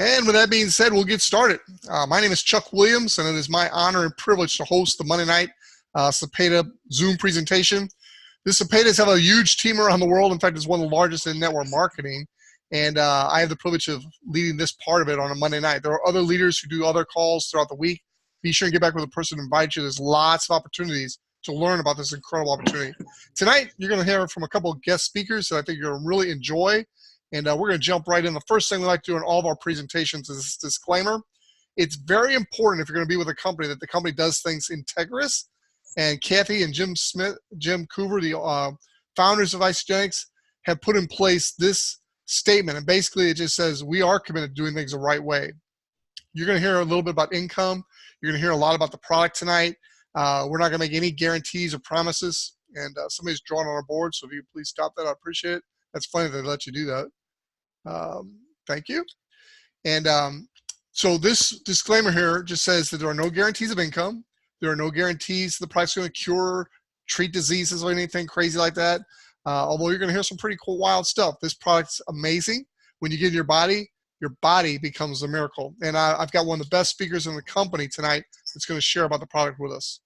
And with that being said, we'll get started. My name is Chuck Williams, and it is my honor and privilege to host the Monday night Cepeda Zoom presentation. The Cepedas have a huge team around the world. In fact, it's one of the largest in network marketing. And I have the privilege of leading this part of it on a Monday night. There are other leaders who do other calls throughout the week. Be sure and get back with the person who invites you. There's lots of opportunities to learn about this incredible opportunity. Tonight, you're going to hear from a couple of guest speakers that I think you're going to really enjoy. And we're going to jump right in. The first thing we like to do in all of our presentations is this disclaimer. It's very important if you're going to be with a company that the company does things integrous. And Kathy and Jim Coover, the founders of Isagenix, have put in place this statement. And basically, it just says, we are committed to doing things the right way. You're going to hear a little bit about income. You're going to hear a lot about the product tonight. We're not going to make any guarantees or promises. And somebody's drawn on our board, so if you please stop that, I appreciate it. That's funny that they let you do that. Thank you. And so this disclaimer here just says that there are no guarantees of income. There are no guarantees the product's going to cure, treat diseases or anything crazy like that. Although you're going to hear some pretty cool, wild stuff. This product's amazing. When you get in your body becomes a miracle. And I've got one of the best speakers in the company tonight that's going to share about the product with us.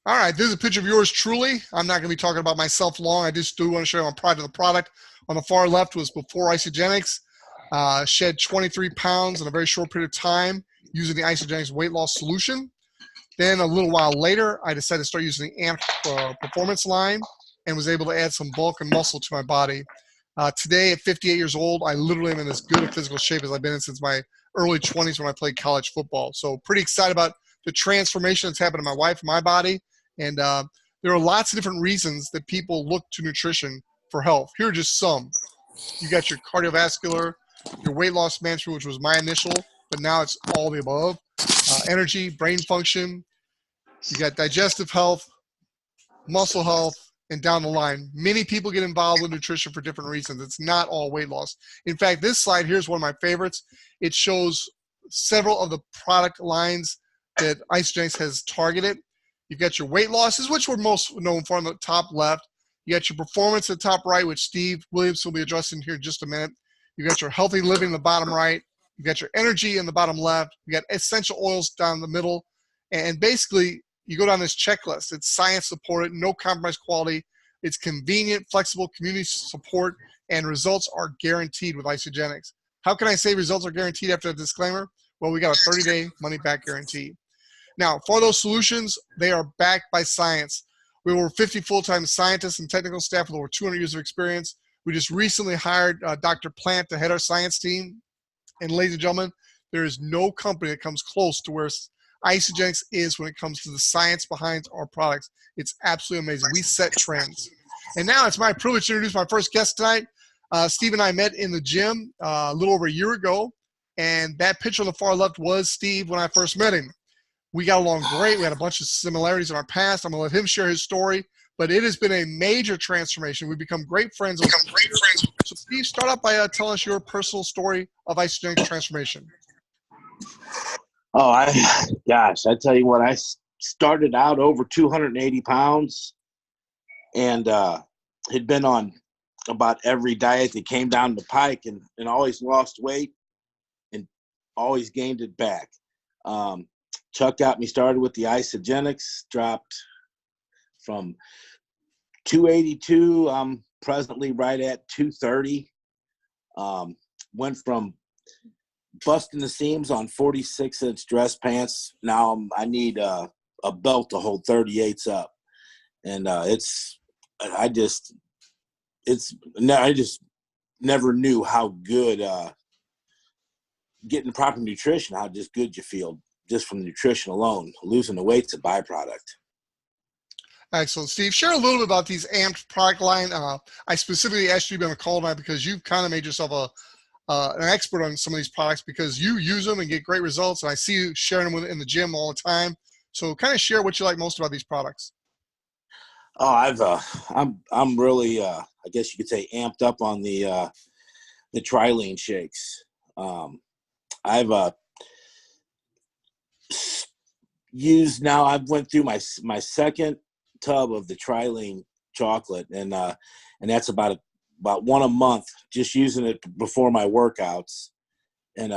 All right, this is a picture of yours truly. I'm not going to be talking about myself long. I just do want to show you my pride of the product. On the far left was before Isagenix. Shed 23 pounds in a very short period of time using the Isagenix weight loss solution. Then a little while later, I decided to start using the AMP performance line and was able to add some bulk and muscle to my body. Today, at 58 years old, I literally am in as good a physical shape as I've been in since my early 20s when I played college football. So pretty excited about the transformation that's happened to my wife and my body. And there are lots of different reasons that people look to nutrition for health. Here are just some. You got your cardiovascular, your weight loss management, which was my initial, but now it's all the above. Energy, brain function. You got digestive health, muscle health, and down the line. Many people get involved with nutrition for different reasons. It's not all weight loss. In fact, this slide here is one of my favorites. It shows several of the product lines that Isagenix has targeted. You've got your weight losses, which we're most known for on the top left. You got your performance at the top right, which Steve Williamson will be addressing here in just a minute. You got your healthy living in the bottom right. You got your energy in the bottom left. You got essential oils down the middle. And basically, you go down this checklist. It's science supported, no compromise quality. It's convenient, flexible, community support, and results are guaranteed with Isagenix. How can I say results are guaranteed after a disclaimer? Well, we got a 30-day money-back guarantee. Now, for those solutions, they are backed by science. We have over 50 full-time scientists and technical staff with over 200 years of experience. We just recently hired Dr. Plant to head our science team. And ladies and gentlemen, there is no company that comes close to where Isagenix is when it comes to the science behind our products. It's absolutely amazing. We set trends. And now it's my privilege to introduce my first guest tonight. Steve and I met in the gym a little over a year ago. And that picture on the far left was Steve when I first met him. We got along great. We had a bunch of similarities in our past. I'm going to let him share his story. But it has been a major transformation. We've become great friends. So Steve, start out by telling us your personal story of Isagenix transformation. Oh, I tell you what, I started out over 280 pounds and had been on about every diet that came down the pike and always lost weight and always gained it back. Chuck got me started with the Isagenix, dropped from 282. I'm presently right at 230. Went from busting the seams on 46-inch dress pants. Now I need a belt to hold 38s up. And I just never knew how good getting proper nutrition, how just good you feel just from nutrition alone. Losing the weight's a byproduct. Excellent. Steve, share a little bit about these AMPed product line. I specifically asked you to be on the call tonight because you've kind of made yourself an expert on some of these products because you use them and get great results. And I see you sharing them in the gym all the time. So kind of share what you like most about these products. Oh, I'm really, I guess you could say, amped up on the Trilene shakes. I've used now. I've went through my second tub of the Trilene chocolate, and that's about one a month, just using it before my workouts. And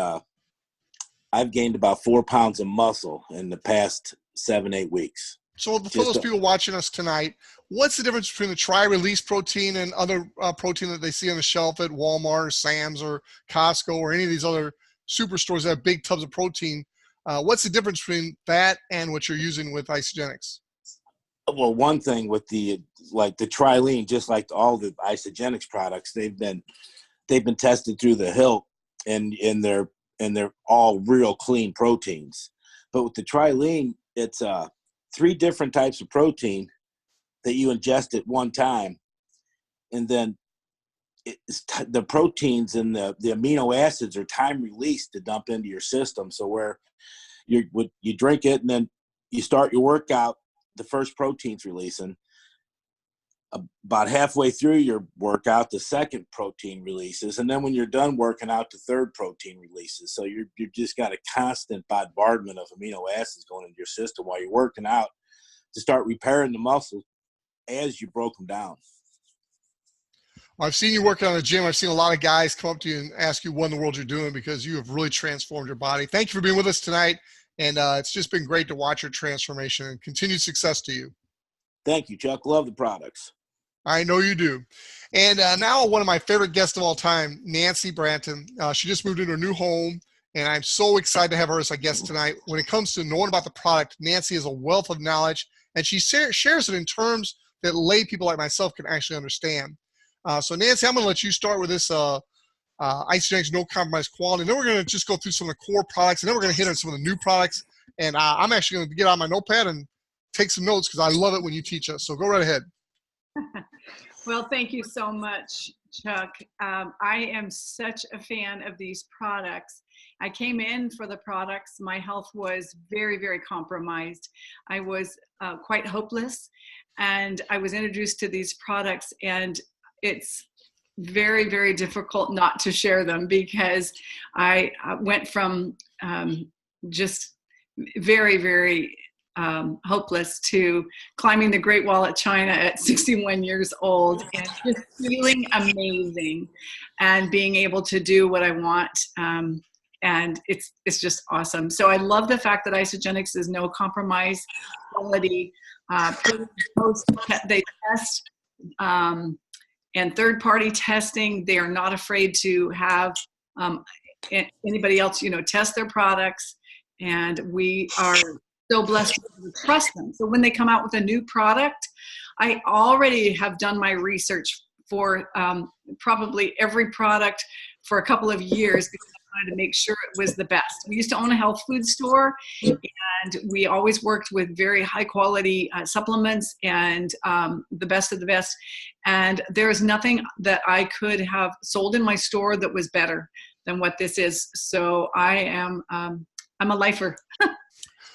I've gained about 4 pounds of muscle in the past 7-8 weeks. So for those people watching us tonight, what's the difference between the Tri-Release protein and other protein that they see on the shelf at Walmart or Sam's or Costco or any of these other superstores that have big tubs of protein? What's the difference between that and what you're using with Isagenix? Well, one thing with the Trilene, just like all the Isagenix products, they've been tested through the hilt, and they're all real clean proteins. But with the Trilene, it's 3 different types of protein that you ingest at one time, and then the proteins and the amino acids are time released to dump into your system. So where you drink it and then you start your workout, the first protein's releasing. About halfway through your workout, the second protein releases, and then when you're done working out, the third protein releases. So you just got a constant bombardment of amino acids going into your system while you're working out to start repairing the muscles as you broke them down. I've seen you working on the gym. I've seen a lot of guys come up to you and ask you what in the world you're doing, because you have really transformed your body. Thank you for being with us tonight. And it's just been great to watch your transformation, and continued success to you. Thank you, Chuck. Love the products. I know you do. And now one of my favorite guests of all time, Nancy Bratton. She just moved into a new home, and I'm so excited to have her as a guest tonight. When it comes to knowing about the product, Nancy is a wealth of knowledge, and she shares it in terms that lay people like myself can actually understand. So Nancy, I'm going to let you start with this Isagenix No Compromise Quality. And then we're going to just go through some of the core products, and then we're going to hit on some of the new products. And I'm actually going to get on my notepad and take some notes, because I love it when you teach us. So go right ahead. Well, thank you so much, Chuck. I am such a fan of these products. I came in for the products. My health was very, very compromised. I was quite hopeless, and I was introduced to these products, and it's very, very difficult not to share them, because I went from just very, very hopeless to climbing the Great Wall of China at 61 years old, and just feeling amazing and being able to do what I want. And it's just awesome. So I love the fact that Isagenix is no compromise quality. They test and third-party testing. They are not afraid to have anybody else, test their products, and we are so blessed to trust them. So when they come out with a new product, I already have done my research for probably every product for a couple of years, because I wanted to make sure it was the best. We used to own a health food store, and we always worked with very high quality supplements and the best of the best. And there is nothing that I could have sold in my store that was better than what this is. So I'm a lifer.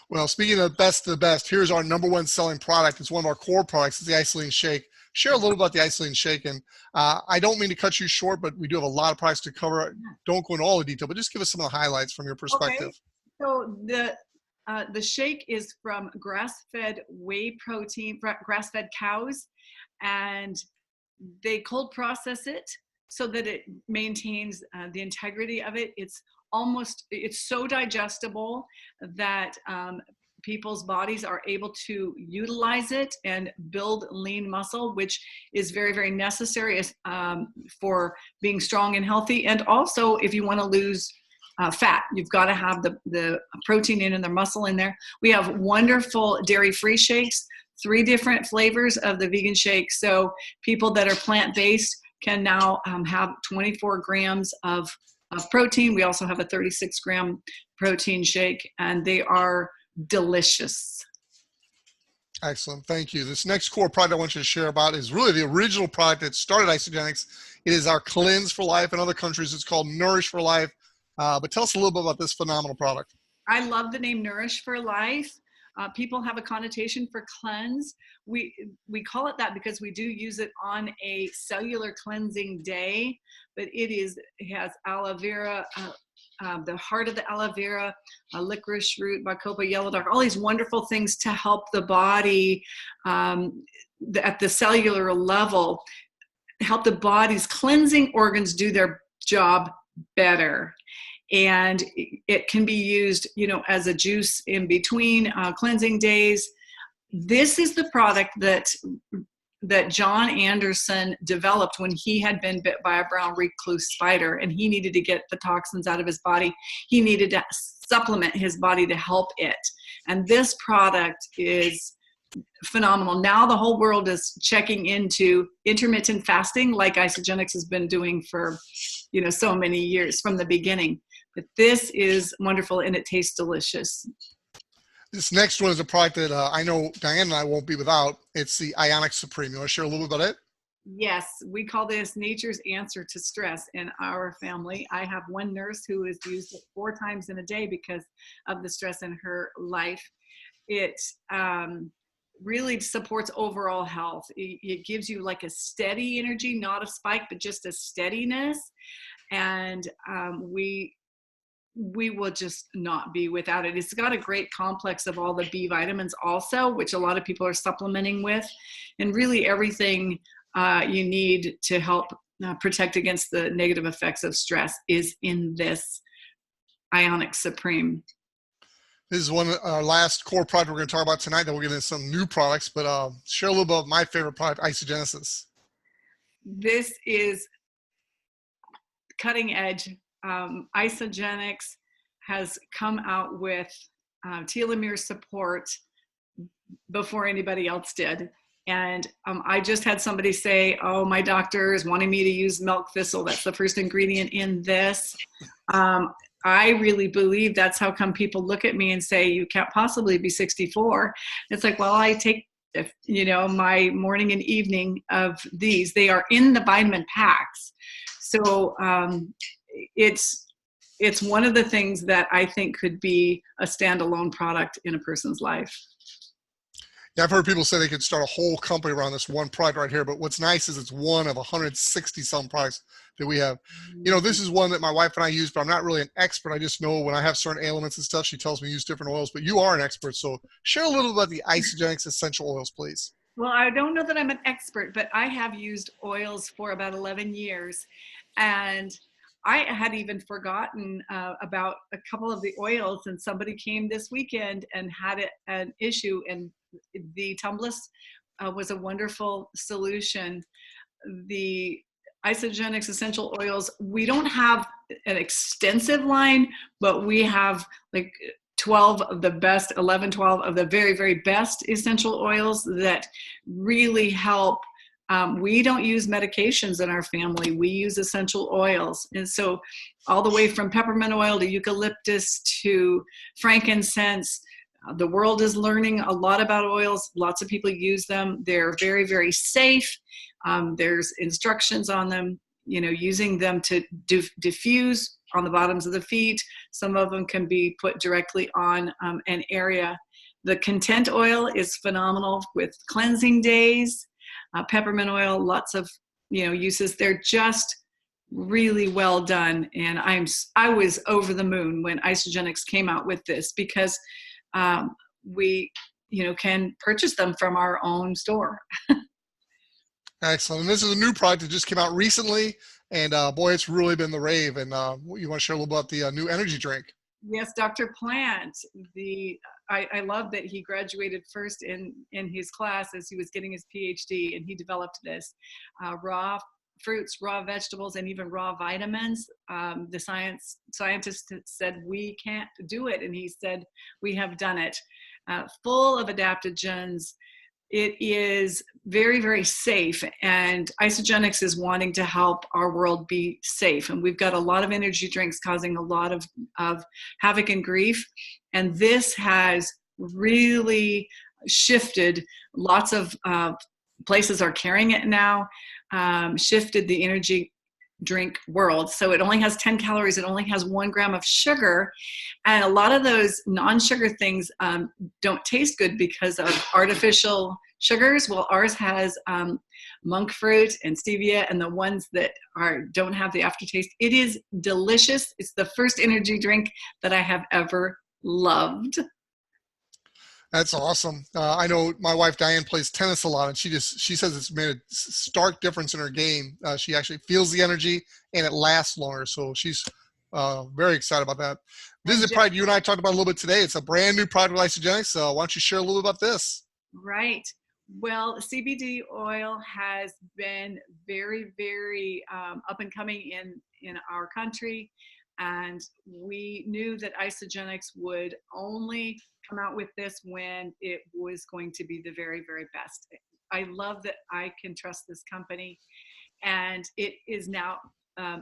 Well, speaking of the best, here's our number one selling product. It's one of our core products. It's the Isagenix Shake. Share a little about the Isagenix Shake. And I don't mean to cut you short, but we do have a lot of products to cover. Don't go into all the detail, but just give us some of the highlights from your perspective. Okay. So the shake is from grass-fed whey protein, grass-fed cows, and they cold process it so that it maintains the integrity of it. It's so digestible that people's bodies are able to utilize it and build lean muscle, which is very, very necessary for being strong and healthy. And also, if you want to lose fat, you've got to have the protein in and the muscle in there. We have wonderful dairy-free shakes, 3 different flavors of the vegan shake. So people that are plant-based can now have 24 grams of protein. We also have a 36-gram protein shake, and they are delicious. Excellent. Thank you. This next core product I want you to share about is really the original product that started Isagenix. It is our Cleanse for Life. In other countries, it's called Nourish for Life. But tell us a little bit about this phenomenal product. I love the name Nourish for Life. People have a connotation for cleanse. We call it that because we do use it on a cellular cleansing day, but it has aloe vera the heart of the aloe vera, licorice root, bacopa, yellow dark, all these wonderful things to help the body at the cellular level, help the body's cleansing organs do their job better. And it can be used, as a juice in between cleansing days. This is the product that John Anderson developed when he had been bit by a brown recluse spider, and he needed to get the toxins out of his body. He needed to supplement his body to help it. And this product is phenomenal. Now the whole world is checking into intermittent fasting, like Isagenix has been doing for, so many years from the beginning. But this is wonderful, and it tastes delicious. This next one is a product that I know Diane and I won't be without. It's the Isagenix Supreme. You want to share a little bit about it? Yes, we call this nature's answer to stress in our family. I have one nurse who has used it 4 times in a day because of the stress in her life. It really supports overall health. It gives you like a steady energy, not a spike, but just a steadiness. And we will just not be without it. It's got a great complex of all the B vitamins also, which a lot of people are supplementing with. And really everything you need to help protect against the negative effects of stress is in this Isagenix Supreme. This is one of our last core product we're going to talk about tonight. Then we'll get into some new products, but share a little bit of my favorite product, Isagenix. This is cutting edge. Isagenix has come out with telomere support before anybody else did. And I just had somebody say, oh, my doctor is wanting me to use milk thistle. That's the first ingredient in this. I really believe that's how come people look at me and say, you can't possibly be 64. It's like, well, I take, my morning and evening of these. They are in the vitamin packs. So it's one of the things that I think could be a standalone product in a person's life. Yeah, I've heard people say they could start a whole company around this one product right here, but what's nice is it's one of 160 some products that we have. This is one that my wife and I use, but I'm not really an expert. I just know when I have certain ailments and stuff, she tells me to use different oils, but you are an expert. So share a little about the Isagenix essential oils, please. Well, I don't know that I'm an expert, but I have used oils for about 11 years. And I had even forgotten about a couple of the oils, and somebody came this weekend and had an issue, and the Tumbless was a wonderful solution. The Isagenix essential oils, we don't have an extensive line, but we have like 12 of the best, 11, 12 of the very, very best essential oils that really help. We don't use medications in our family. We use essential oils. And so all the way from peppermint oil to eucalyptus to frankincense, the world is learning a lot about oils. Lots of people use them. They're very, very safe. There's instructions on them, using them to diffuse on the bottoms of the feet. Some of them can be put directly on an area. The content oil is phenomenal with cleansing days. Peppermint oil, lots of uses. They're just really well done, and I was over the moon when Isagenix came out with this because we can purchase them from our own store. Excellent. And this is a new product that just came out recently, and boy, it's really been the rave. And you want to share a little about the new energy drink? Yes, Dr. Plant. I love that he graduated first in his class as he was getting his PhD, and he developed this raw fruits, raw vegetables, and even raw vitamins. The scientist said we can't do it, and he said we have done it. Full of adaptogens. It is very, very safe, and Isagenix is wanting to help our world be safe. And we've got a lot of energy drinks causing a lot of havoc and grief, and this has really shifted. Lots of places are carrying it now, shifted the energy drink world. So it only has 10 calories. It only has 1 gram of sugar. And a lot of those non-sugar things don't taste good because of artificial sugars. Well, ours has monk fruit and stevia, and the ones that don't have the aftertaste. It is delicious. It's the first energy drink that I have ever loved. That's awesome. I know my wife Diane plays tennis a lot, and she says it's made a stark difference in her game. She actually feels the energy, and it lasts longer. So she's very excited about that. This is a product you and I talked about a little bit today. It's a brand new product with Isagenix. So why don't you share a little bit about this? Right. Well, CBD oil has been very, very up and coming in our country. And we knew that Isagenix would only come out with this when it was going to be the very, very best. I love that I can trust this company. And it is now,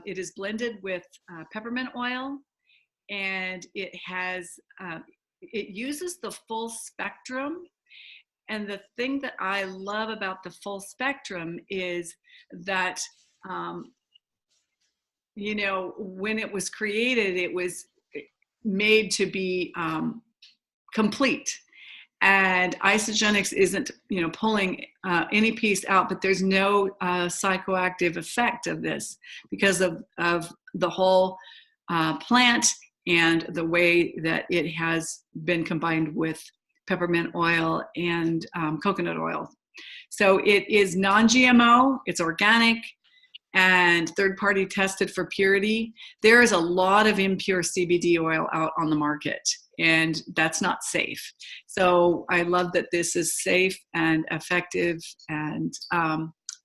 it is blended with peppermint oil, and it uses the full spectrum. And the thing that I love about the full spectrum is that, when it was created, it was made to be complete. And Isagenix isn't, pulling any piece out, but there's no psychoactive effect of this because of the whole plant and the way that it has been combined with peppermint oil and coconut oil. So it is non-GMO, it's organic, and third-party tested for purity. There is a lot of impure CBD oil out on the market, and that's not safe. So I love that this is safe and effective, and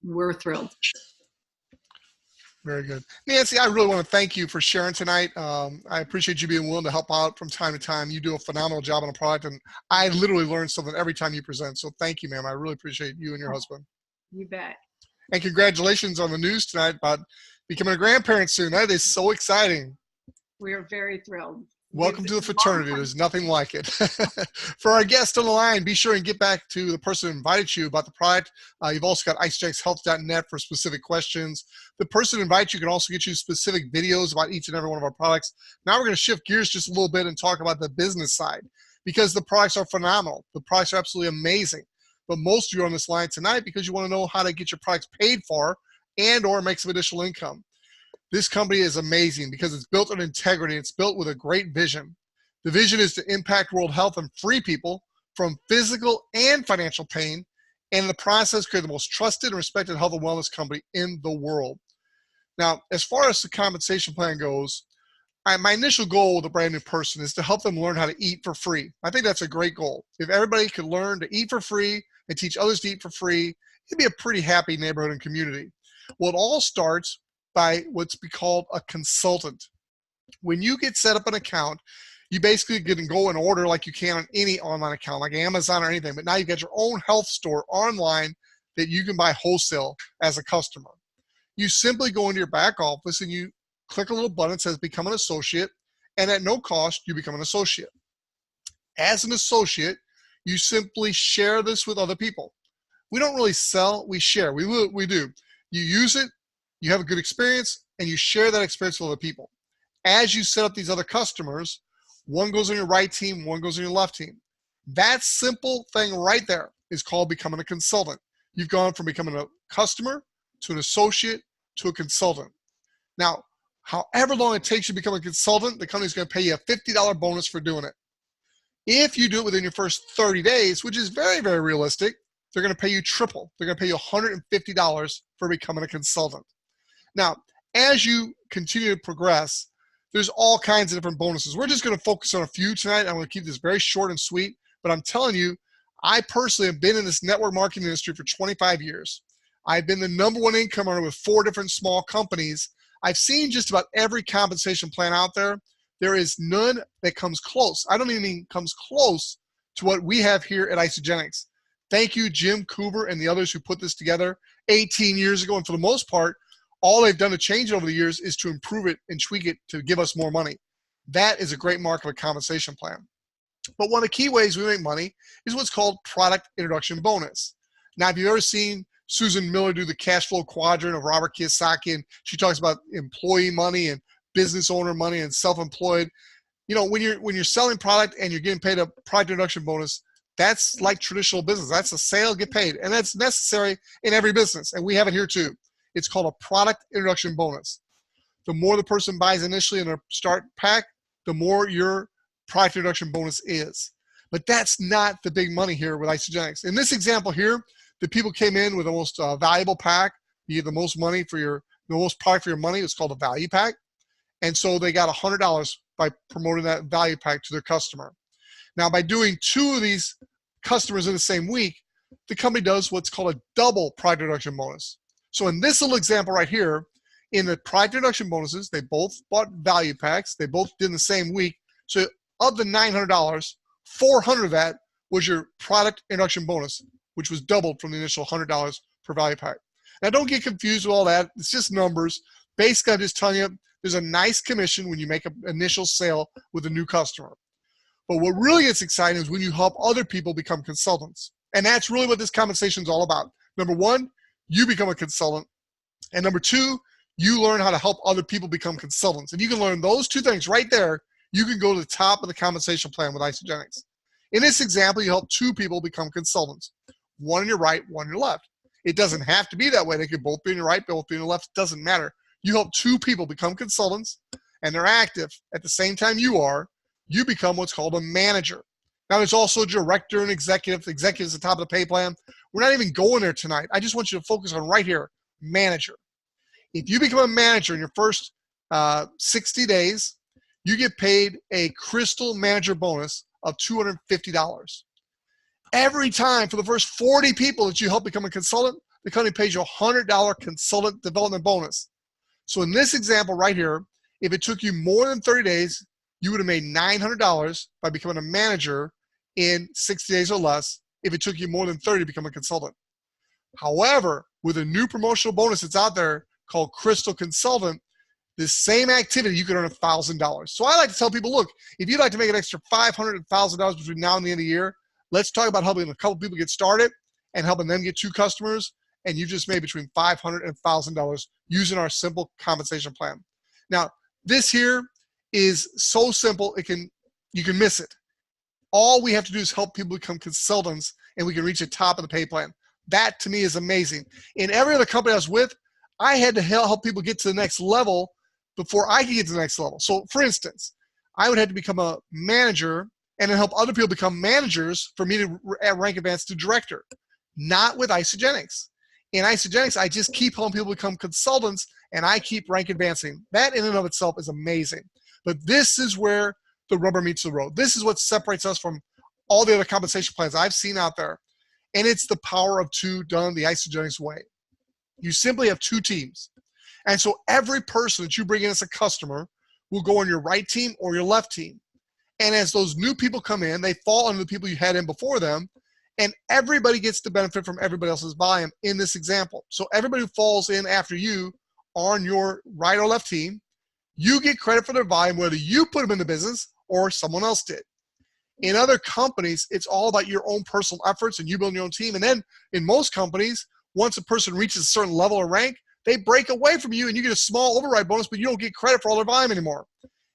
we're thrilled. Very good. Nancy, I really want to thank you for sharing tonight. I appreciate you being willing to help out from time to time. You do a phenomenal job on the product, and I literally learn something every time you present. So thank you, ma'am. I really appreciate you and your husband. You bet. And congratulations on the news tonight about becoming a grandparent soon. That is so exciting. We are very thrilled. Welcome to the fraternity. There's nothing like it. For our guest on the line, be sure and get back to the person who invited you about the product. You've also got isagenixhealth.net for specific questions. The person who invites you can also get you specific videos about each and every one of our products. Now we're going to shift gears just a little bit and talk about the business side, because the products are phenomenal. The products are absolutely amazing. But most of you are on this line tonight because you want to know how to get your products paid for and or make some additional income. This company is amazing because it's built on integrity. It's built with a great vision. The vision is to impact world health and free people from physical and financial pain, and in the process create the most trusted and respected health and wellness company in the world. Now, as far as the compensation plan goes, my initial goal with a brand new person is to help them learn how to eat for free. I think that's a great goal. If everybody could learn to eat for free and teach others to eat for free, it'd be a pretty happy neighborhood and community. Well, it all starts by what's called a consultant. When you get set up an account, you basically can go and order like you can on any online account, like Amazon or anything, but now you've got your own health store online that you can buy wholesale as a customer. You simply go into your back office and you click a little button that says become an associate, and at no cost, you become an associate. As an associate, you simply share this with other people. We don't really sell, we share. We do. You use it, you have a good experience, and you share that experience with other people. As you set up these other customers, one goes on your right team, one goes on your left team. That simple thing right there is called becoming a consultant. You've gone from becoming a customer to an associate to a consultant. Now, however long it takes you to become a consultant, the company's going to pay you a $50 bonus for doing it. If you do it within your first 30 days, which is very, very realistic, they're going to pay you triple. They're going to pay you $150 for becoming a consultant. Now, as you continue to progress, there's all kinds of different bonuses. We're just going to focus on a few tonight. I'm going to keep this very short and sweet, but I'm telling you, I personally have been in this network marketing industry for 25 years. I've been the #1 income earner with 4 different small companies. I've seen just about every compensation plan out there. There is none that comes close. I don't even mean comes close to what we have here at Isagenix. Thank you, Jim Cooper and the others who put this together 18 years ago. And for the most part, all they've done to change it over the years is to improve it and tweak it to give us more money. That is a great mark of a compensation plan. But one of the key ways we make money is what's called product introduction bonus. Now, if you've ever seen Susan Miller do the cash flow quadrant of Robert Kiyosaki, and she talks about employee money and business owner money and self-employed, when you're selling product and you're getting paid a product introduction bonus, That's like traditional business. That's a sale, get paid. And that's necessary in every business. And we have it here too. It's called a product introduction bonus. The more the person buys initially in a start pack, the more your product introduction bonus is. But that's not the big money here with Isagenix. In this example here, the people came in with the most valuable pack. You get the most money for the most product for your money. It's called a value pack. And so they got $100 by promoting that value pack to their customer. Now, by doing 2 of these customers in the same week, the company does what's called a double product introduction bonus. So in this little example right here, in the product introduction bonuses, they both bought value packs. They both did in the same week. So of the $900, 400 of that was your product introduction bonus, which was doubled from the initial $100 per value pack. Now, don't get confused with all that. It's just numbers. Basically, I'm just telling you, there's a nice commission when you make an initial sale with a new customer. But what really gets exciting is when you help other people become consultants. And that's really what this compensation is all about. Number 1, you become a consultant. And number 2, you learn how to help other people become consultants. If you can learn those 2 things right there, you can go to the top of the compensation plan with Isagenix. In this example, you help 2 people become consultants. 1 on your right, 1 on your left. It doesn't have to be that way. They could both be on your right, both be on your left. It doesn't matter. You help 2 people become consultants, and they're active at the same time you are. You become what's called a manager. Now, there's also a director and executive. Executive's at the top of the pay plan. We're not even going there tonight. I just want you to focus on right here, manager. If you become a manager in your first 60 days, you get paid a crystal manager bonus of $250. Every time for the first 40 people that you help become a consultant, the company pays you a $100 consultant development bonus. So in this example right here, if it took you more than 30 days, you would have made $900 by becoming a manager in 60 days or less if it took you more than 30 to become a consultant. However, with a new promotional bonus that's out there called Crystal Consultant, the same activity, you can earn $1,000. So I like to tell people, look, if you'd like to make an extra $500 and $1,000 between now and the end of the year, let's talk about helping a couple people get started and helping them get 2 customers, and you just made between $500 and $1,000 using our simple compensation plan. Now, this here is so simple, you can miss it. All we have to do is help people become consultants, and we can reach the top of the pay plan. That, to me, is amazing. In every other company I was with, I had to help people get to the next level before I could get to the next level. So, for instance, I would have to become a manager and then help other people become managers for me to rank advance to director. Not with Isagenix. In Isagenix, I just keep helping people become consultants, and I keep rank advancing. That in and of itself is amazing. But this is where the rubber meets the road. This is what separates us from all the other compensation plans I've seen out there. And it's the power of 2 done the Isagenix way. You simply have 2 teams. And so every person that you bring in as a customer will go on your right team or your left team. And as those new people come in, they fall under the people you had in before them, and everybody gets to benefit from everybody else's volume in this example. So everybody who falls in after you on your right or left team, you get credit for their volume, whether you put them in the business or someone else did. In other companies, it's all about your own personal efforts and you building your own team. And then in most companies, once a person reaches a certain level or rank, they break away from you and you get a small override bonus, but you don't get credit for all their volume anymore.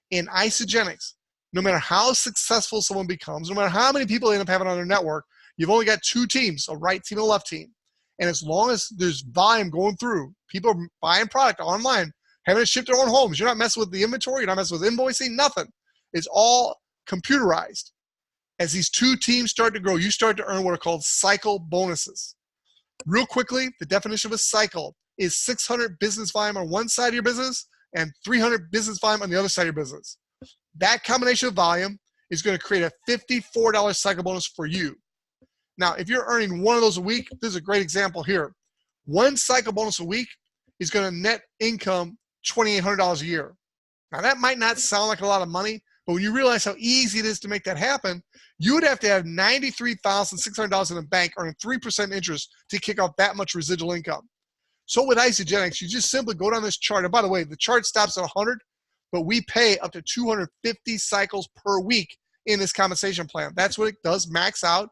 In Isagenix, no matter how successful someone becomes, no matter how many people they end up having on their network, you've only got 2 teams, a right team and a left team. And as long as there's volume going through, people are buying product online, having it shipped to their own homes. You're not messing with the inventory. You're not messing with invoicing, nothing. It's all computerized. As these 2 teams start to grow, you start to earn what are called cycle bonuses. Real quickly, the definition of a cycle is 600 business volume on one side of your business and 300 business volume on the other side of your business. That combination of volume is going to create a $54 cycle bonus for you. Now, if you're earning 1 of those a week, this is a great example here. 1 cycle bonus a week is going to net income $2,800 a year. Now, that might not sound like a lot of money, but when you realize how easy it is to make that happen, you would have to have $93,600 in the bank earning 3% interest to kick off that much residual income. So with Isagenix, you just simply go down this chart. And by the way, the chart stops at 100, but we pay up to 250 cycles per week in this compensation plan. That's what it does max out.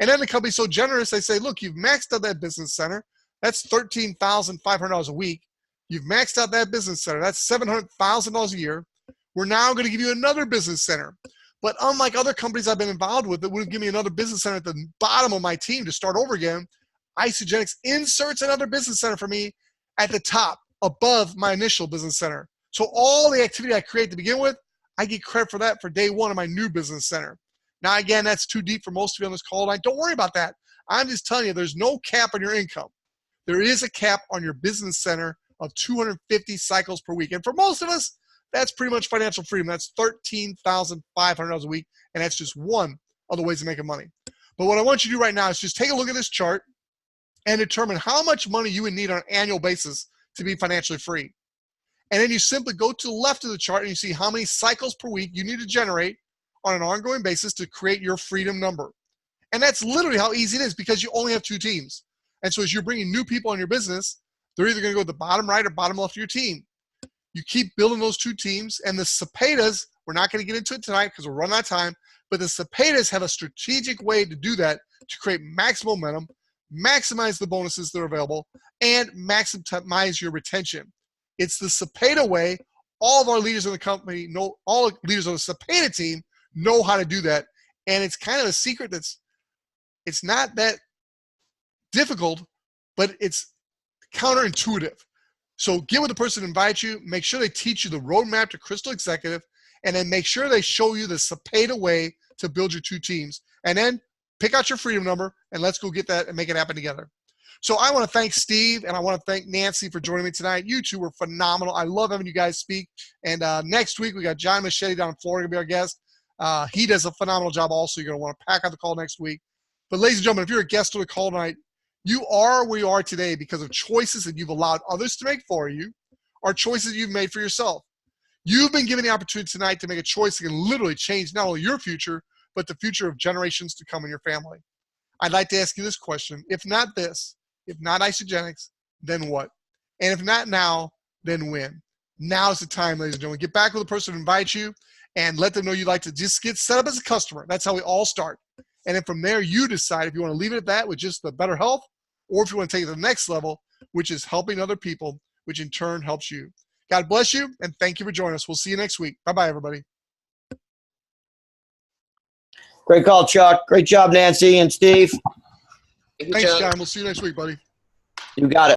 And then the company's so generous, they say, look, you've maxed out that business center. That's $13,500 a week. You've maxed out that business center. That's $700,000 a year. We're now going to give you another business center. But unlike other companies I've been involved with that would give me another business center at the bottom of my team to start over again, Isagenix inserts another business center for me at the top above my initial business center. So all the activity I create to begin with, I get credit for that for day one of my new business center. Now, again, that's too deep for most of you on this call line. Don't worry about that. I'm just telling you, there's no cap on your income. There is a cap on your business center of 250 cycles per week. And for most of us, that's pretty much financial freedom. That's $13,500 a week, and that's just one of the ways of making money. But what I want you to do right now is just take a look at this chart and determine how much money you would need on an annual basis to be financially free. And then you simply go to the left of the chart and you see how many cycles per week you need to generate on an ongoing basis to create your freedom number. And that's literally how easy it is because you only have two teams. And so as you're bringing new people in your business, they're either going to go to the bottom right or bottom left of your team. You keep building those two teams, and the Cepedas, we're not going to get into it tonight because we're running out of time, but the Cepedas have a strategic way to do that to create maximum momentum, maximize the bonuses that are available, and maximize your retention. It's the Cepeda way. All of our leaders in the company know, all leaders on the Cepeda team know how to do that. And it's kind of a secret it's not that difficult, but it's counterintuitive. So get with the person who invites you, make sure they teach you the roadmap to Crystal Executive, and then make sure they show you the Cepeda way to build your two teams. And then pick out your freedom number, and let's go get that and make it happen together. So I want to thank Steve, and I want to thank Nancy for joining me tonight. You two were phenomenal. I love having you guys speak. And next week, we got John Machete down in Florida going to be our guest. He does a phenomenal job also. You're going to want to pack out the call next week. But ladies and gentlemen, if you're a guest on the call tonight, you are where you are today because of choices that you've allowed others to make for you or choices you've made for yourself. You've been given the opportunity tonight to make a choice that can literally change not only your future, but the future of generations to come in your family. I'd like to ask you this question. If not this, if not Isagenix, then what? And if not now, then when? Now is the time, ladies and gentlemen. Get back with the person who invites you and let them know you'd like to just get set up as a customer. That's how we all start. And then from there, you decide if you want to leave it at that with just the better health, or if you want to take it to the next level, which is helping other people, which in turn helps you. God bless you, and thank you for joining us. We'll see you next week. Bye-bye, everybody. Great call, Chuck. Great job, Nancy and Steve. Thanks, John. We'll see you next week, buddy. You got it.